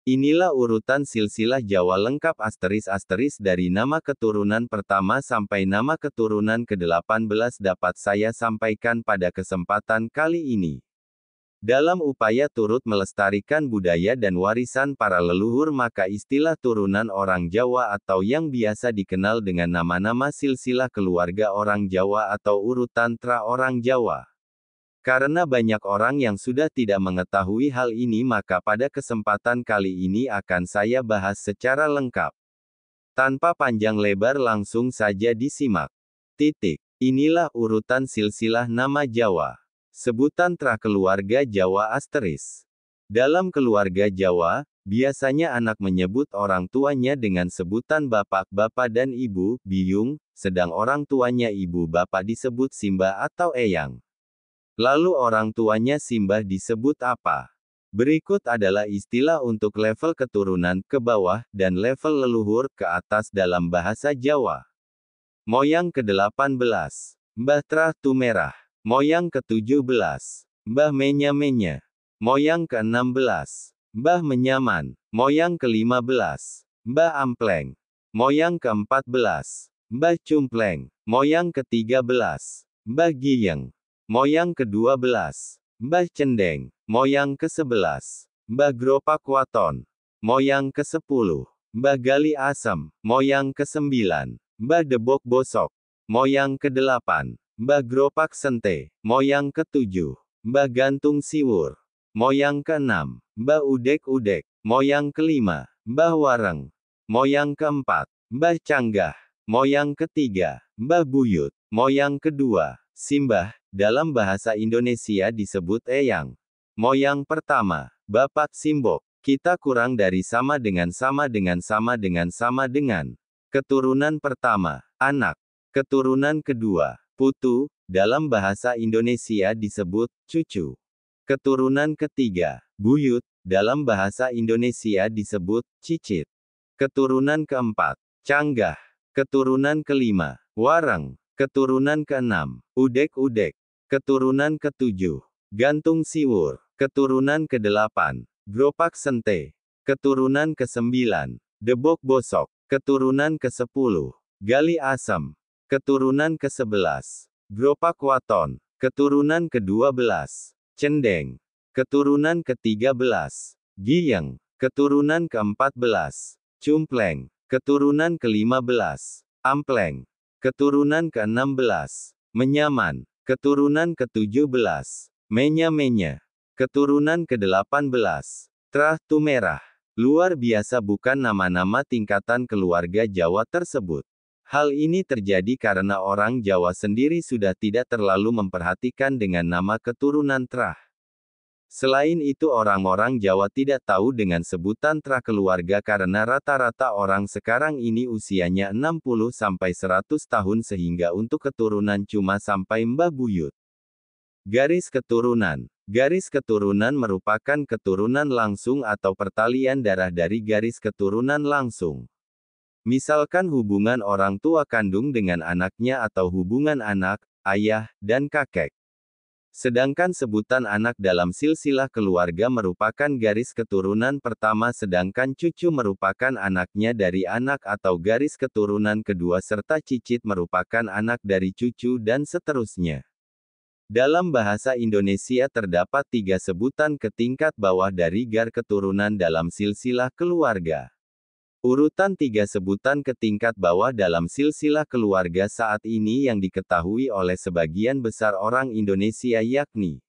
Inilah urutan silsilah Jawa lengkap ** dari nama keturunan pertama sampai nama keturunan ke-18 dapat saya sampaikan pada kesempatan kali ini. Dalam upaya turut melestarikan budaya dan warisan para leluhur maka istilah turunan orang Jawa atau yang biasa dikenal dengan nama-nama silsilah keluarga orang Jawa atau urutan tra orang Jawa. Karena banyak orang yang sudah tidak mengetahui hal ini maka pada kesempatan kali ini akan saya bahas secara lengkap. Tanpa panjang lebar langsung saja disimak. Inilah urutan silsilah nama Jawa. Sebutan tra keluarga Jawa **. Dalam keluarga Jawa, biasanya anak menyebut orang tuanya dengan sebutan bapak, bapak dan ibu, biyung, sedang orang tuanya ibu bapak disebut simbah atau eyang. Lalu orang tuanya simbah disebut apa? Berikut adalah istilah untuk level keturunan ke bawah dan level leluhur ke atas dalam bahasa Jawa. Moyang ke-18, Mbah Trah Tumerah. Moyang ke-17, Mbah Menya-Menya. Moyang ke-16, Mbah Menyaman. Moyang ke-15, Mbah Ampleng. Moyang ke-14, Mbah Cumpleng. Moyang ke-13, Mbah Giyeng. Moyang ke-12, Mbah Cendeng. Moyang ke-11, Mbah Gropak Waton. Moyang ke-10, Mbah Gali Asem. Moyang ke-9, Mbah Debok Bosok. Moyang ke-8, Mbah Gropak Sente. Moyang ke-7, Mbah Gantung Siwur. Moyang ke-6, Mbah Udek-Udek. Moyang ke-5, Mbah Wareng. Moyang ke-4, Mbah Canggah. Moyang ke-3, Mbah Buyut. Moyang ke-2, simbah. Dalam bahasa Indonesia disebut eyang. Moyang pertama, Bapak Simbok. Kita kurang dari sama dengan sama dengan sama dengan sama dengan. Keturunan pertama, anak. Keturunan kedua, putu. Dalam bahasa Indonesia disebut cucu. Keturunan ketiga, buyut. Dalam bahasa Indonesia disebut cicit. Keturunan keempat, canggah. Keturunan kelima, wareng. Keturunan keenam, udek-udek. Keturunan ketujuh, gantung siwur. Keturunan ke-8, gropak sente. Keturunan ke-9, debok bosok. Keturunan ke-10, gali asem. Keturunan ke-11, gropak waton. Keturunan ke-12, cendeng. Keturunan ke-13, giyeng. Keturunan ke-14, cumpleng. Keturunan ke-15, ampleng. Keturunan ke-16, menyaman. Keturunan ke-17, menya-menya. Keturunan ke-18, Trah Tumerah. Luar biasa bukan nama-nama tingkatan keluarga Jawa tersebut. Hal ini terjadi karena orang Jawa sendiri sudah tidak terlalu memperhatikan dengan nama keturunan Trah. Selain itu orang-orang Jawa tidak tahu dengan sebutan tra keluarga karena rata-rata orang sekarang ini usianya 60-100 tahun sehingga untuk keturunan cuma sampai Mbah Buyut. Garis keturunan. Garis keturunan merupakan keturunan langsung atau pertalian darah dari garis keturunan langsung. Misalkan hubungan orang tua kandung dengan anaknya atau hubungan anak, ayah, dan kakek. Sedangkan sebutan anak dalam silsilah keluarga merupakan garis keturunan pertama sedangkan cucu merupakan anaknya dari anak atau garis keturunan kedua serta cicit merupakan anak dari cucu dan seterusnya. Dalam bahasa Indonesia terdapat 3 sebutan ke tingkat bawah dari gar keturunan dalam silsilah keluarga. Urutan 3 sebutan ke tingkat bawah dalam silsilah keluarga saat ini yang diketahui oleh sebagian besar orang Indonesia yakni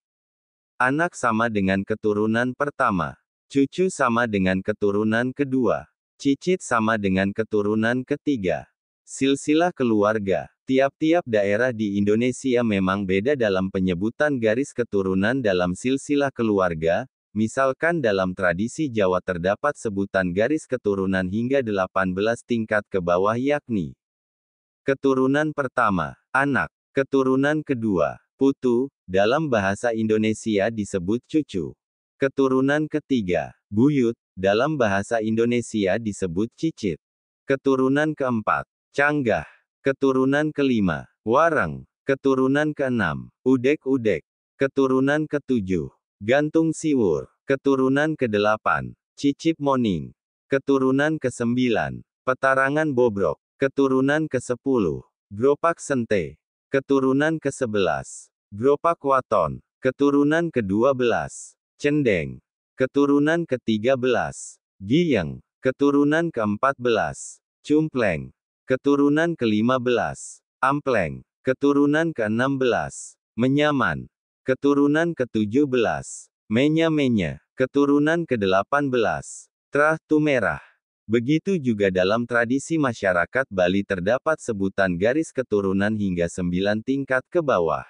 anak sama dengan keturunan pertama, cucu sama dengan keturunan kedua, cicit sama dengan keturunan ketiga. Silsilah keluarga. Tiap-tiap daerah di Indonesia memang beda dalam penyebutan garis keturunan dalam silsilah keluarga. Misalkan dalam tradisi Jawa terdapat sebutan garis keturunan hingga 18 tingkat ke bawah yakni keturunan pertama, anak. Keturunan kedua, putu. Dalam bahasa Indonesia disebut cucu. Keturunan ketiga, buyut. Dalam bahasa Indonesia disebut cicit. Keturunan keempat, canggah. Keturunan kelima, wareng. Keturunan keenam, udek-udek. Keturunan ketujuh, gantung siwur. Keturunan ke-8, Cicip Moning. Keturunan ke-9. Petarangan Bobrok. Keturunan ke-10. Gropak Sente. Keturunan ke-11. Gropak Waton. Keturunan ke-12. Cendeng. Keturunan ke-13. Giyeng. Keturunan ke-14. Cumpleng. Keturunan ke-15. Ampleng. Keturunan ke-16. Menyaman. Keturunan ke-17. Menya-menya. Keturunan ke-18. Trah Tumerah. Begitu juga dalam tradisi masyarakat Bali terdapat sebutan garis keturunan hingga 9 tingkat ke bawah.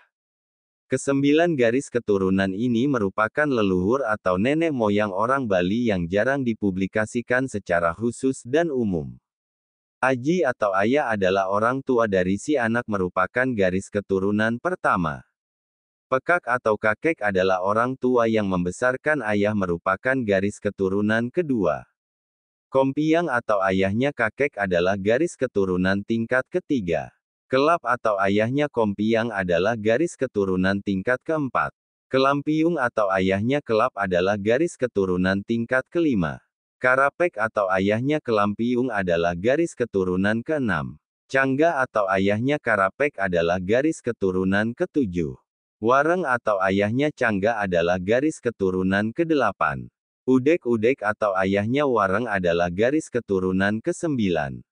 Ke-9 garis keturunan ini merupakan leluhur atau nenek moyang orang Bali yang jarang dipublikasikan secara khusus dan umum. Aji atau ayah adalah orang tua dari si anak merupakan garis keturunan pertama. Pekak atau kakek adalah orang tua yang membesarkan ayah merupakan garis keturunan kedua. Kompiang atau ayahnya kakek adalah garis keturunan tingkat ketiga. Kelap atau ayahnya Kompiang adalah garis keturunan tingkat keempat. Kelampiung atau ayahnya Kelap adalah garis keturunan tingkat kelima. Karapek atau ayahnya Kelampiung adalah garis keturunan keenam. Cangga atau ayahnya Karapek adalah garis keturunan ketujuh. Wareng atau ayahnya Cangga adalah garis keturunan ke-8. Udek-udek atau ayahnya Wareng adalah garis keturunan ke-9.